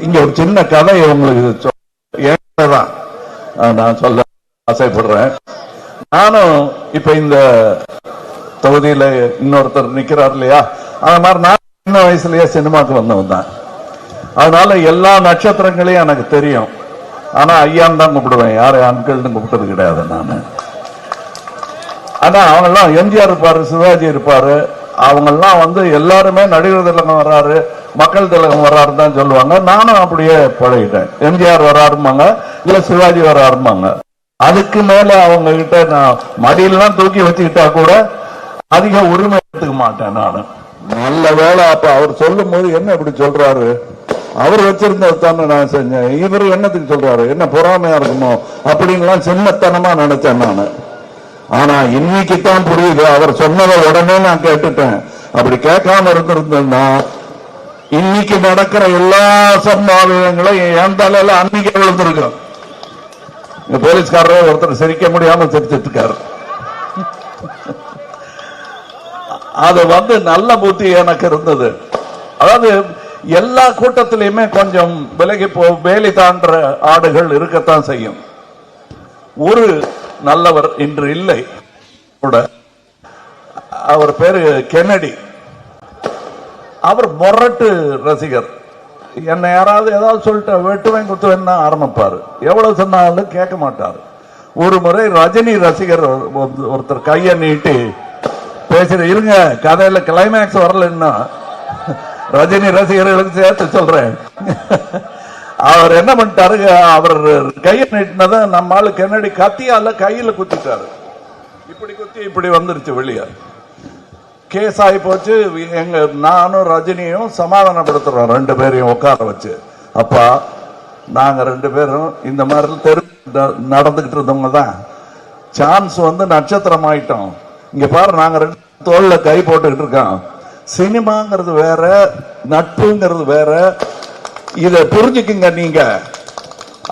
இங்க ஒரு சின்ன கதை உங்களுக்கு நான் சொல்ல ஆசைப்படுறேன். நானும் இப்ப இந்த தொகுதியில இன்னொருத்தர் நிக்கிறார் இல்லையா, அது மாதிரி நான் சின்ன வயசுலயே சினிமாக்கு வந்தவன் தான். அதனால எல்லா நட்சத்திரங்களையும் எனக்கு தெரியும். ஆனா ஐயான்னு தான் கூப்பிடுவேன், யாரு அங்கிள்னு கூப்பிட்டது கிடையாது நான். ஆனா அவங்கெல்லாம் எம்ஜிஆர் இருப்பாரு, சிவாஜி இருப்பாரு, அவங்கெல்லாம் எல்லாருமே நடிகர் திலகம் வர்றாரு, மக்கள் திலகம் வர்றாருன்னு தான் சொல்லுவாங்க. நானும் அப்படியே பழகிட்டேன். எம்ஜிஆர் வர்றாருமாங்க, இல்ல சிவாஜி வர்றாருமாங்க. அதுக்கு மேல அவங்க கிட்ட நான் மடியெல்லாம் தூக்கி வச்சுக்கிட்டா கூட அதிக உரிமை எடுத்துக்க மாட்டேன் நான். நல்ல வேலை அப்ப அவர் சொல்லும் போது என்ன இப்படி சொல்றாரு, அவர் வச்சிருந்தது தானே நான் செஞ்சேன், இவர் என்னத்துக்கு சொல்றாரு, என்ன பொறாமையா இருக்குமோ அப்படின்லாம் சின்னத்தனமா நினைச்சேன் நான். ஆனா இன்னைக்குத்தான் புரியுது, அவர் சொன்னதை உடனே நான் கேட்டுட்டேன். அப்படி கேட்காம இருந்திருந்தேன்னா இன்னைக்கு நடக்கிற எல்லா சம்பாவிதங்களும் என் தலையில அன்னைக்கு விழுந்திருக்கும். போலீஸ்காரர் ஒருத்தர் சிரிக்க முடியாம சிரிச்சிட்டு இருக்காரு. அது நல்ல புத்தி எனக்கு இருந்தது. அதாவது எல்லா கூட்டத்திலையுமே கொஞ்சம் விலகி வேலி தாண்ட ஆடுகள் இருக்கத்தான் செய்யும். ஒரு நல்லவர் இன்று இல்லை கூட, அவர் பேரு கென்னடி. அவர் மொரட்டு ரசிகர். என்ன யாராவது ஏதாவது சொல்லிட்டு வெட்டுவேன் குத்துவேன் ஆரம்பிப்பாரு. எவ்வளவு சொன்னாலும் கேட்க மாட்டாரு. ஒரு முறை ரஜினி ரசிகர் ஒருத்தர் கையை நீட்டி பேசுற, இருங்க கதையில கிளைமேக்ஸ் வரலன்னா ரஜினி ரசிகர்களுக்கு சேர்த்து சொல்றேன். அவர் என்ன பண்ணிட்டாரு, அவர் கையை நீட்டினதை நம்ம ஆளு கென்னடி கத்தியால கையில குத்திட்டாரு. இப்படி குத்தி இப்படி வந்துருச்சு வெளியே. கேஸ் ஆகி போச்சு. எங்க நானும் ரஜினியும் சமாதானப்படுத்துறோம், ரெண்டு பேரையும் உட்கார வச்சு. அப்பா நாங்க ரெண்டு பேரும் இந்த மாதிரி தெரு நடந்துகிட்டு இருந்தவங்க தான். சான்ஸ் நட்சத்திரம் ஆயிட்டோம். இங்க பாரு, நாங்க ரெண்டு தோல்ல கை போட்டுக்கிட்டு இருக்கோம். சினிமாங்கிறது வேற, நட்புங்கிறது வேற, இத புரிஞ்சுக்குங்க நீங்க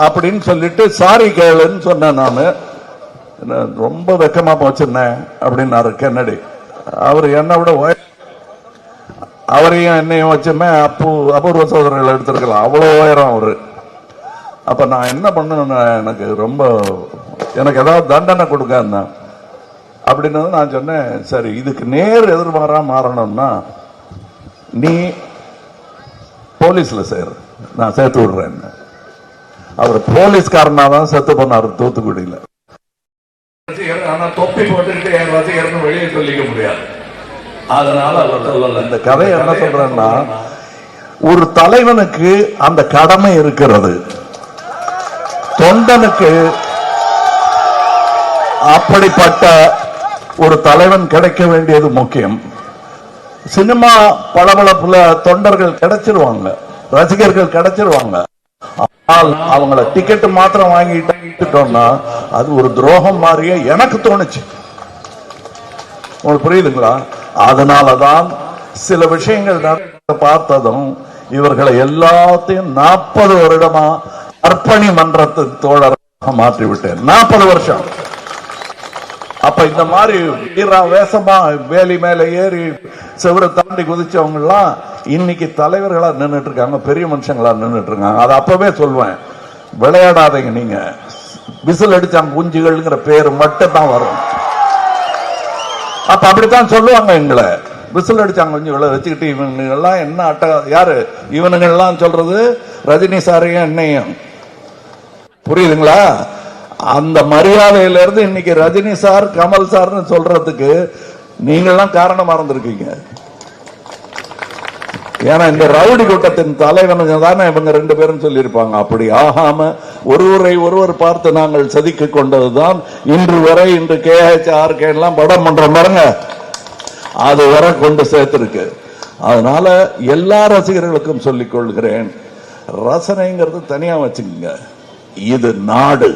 அப்படின்னு சொல்லிட்டு சாரி கேளுன்னு சொன்னேன் நானு. ரொம்ப வெக்கமா போச்சுன்னேன் அப்படின்னாரு கென்னடி. அவர் என்னை விட அவரையும் என்னையும் வச்சுமே அபூர்வ சோதரர்கள் எடுத்திருக்கலாம், அவ்வளவு உயரம் அவரு. அப்ப நான் என்ன பண்ண, எனக்கு ஏதாவது தண்டனை கொடுக்க அப்படின்னு நான் சொன்னேன். சரி, இதுக்கு நேர் எதிர்மாறா மாறணும்னா நீ போலீஸ்ல சேரு, நான் சேர்த்து விடுறேன். அவர் போலீஸ்காரனா தான் செத்து பண்ணாரு தூத்துக்குடியில. ஆனா தொப்பி போட்டுக்கிட்டு என் ரசிகர்னு வெளியே சொல்லிக்க முடியாது. அதனால அவர் சொல்லல. இந்த கதை என்ன சொல்றேன்னா, ஒரு தலைவனுக்கு அந்த கடமை இருக்கிறது, தொண்டனுக்கு அப்படிப்பட்ட ஒரு தலைவன் கிடைக்க வேண்டியது முக்கியம். சினிமா பளபளப்புல தொண்டர்கள் கிடைச்சிருவாங்க, ரசிகர்கள் கிடைச்சிருவாங்க. அவங்கள டிக்கெட் மாத்திரம் வாங்கிட்டோம்னா அது ஒரு துரோகம் மாதிரியே எனக்கு தோணுச்சு. உங்களுக்கு புரியுதுங்களா? அதனாலதான் சில விஷயங்கள் பார்த்ததும் இவர்களை எல்லாத்தையும் 40 வருடமா அர்ப்பணி மன்றத்தின் தோழராக மாற்றி விட்டேன். 40 வருஷம். அப்ப இந்த மாதிரி வேசமா வேலி மேல ஏறி செவரை தாண்டி குதிச்சவங்க எல்லாம் இன்னைக்கு தலைவர்களா நின்றுட்டு இருக்காங்க, பெரிய மனுஷங்களா நின்றுட்டு இருக்காங்க. அது அப்பவே சொல்லுவேன், விளையாடாதீங்க. நீங்க விசில் அடிச்சாங்க குஞ்சுகள்ங்கிற பேரு மட்டும் தான் வரும். அப்ப அப்படித்தான் சொல்லுவாங்க எங்களை. விசில் அடிச்சாங்க குஞ்சுகளை வச்சுக்கிட்டு இவங்க எல்லாம் என்ன யாரு இவனுங்க எல்லாம் சொல்றது, ரஜினி சாரையும் என்னையும். புரியுதுங்களா? அந்த மரியாதையில இருந்து இன்னைக்கு ரஜினி சார் கமல் சார்னு சொல்றதுக்கு நீங்கெல்லாம் காரணமா இருந்திருக்கீங்க. ஏன்னா இந்த ரவுடி கூட்டத்தின் தலைவனுங்க தானே இவங்க ரெண்டு பேரும் சொல்லியிருப்பாங்க. அப்படி ஆகாம ஒருவர் பார்த்து நாங்கள் சதிக்க கொண்டதுதான் இன்று வரை இன்று KHRK எல்லாம் படம் பண்ற பாருங்க, அது வரை கொண்டு சேர்த்திருக்கு. அதனால எல்லா ரசிகர்களுக்கும் சொல்லிக் கொள்கிறேன், ரசனைங்கிறது தனியா வச்சுக்கோங்க. இது நாடு.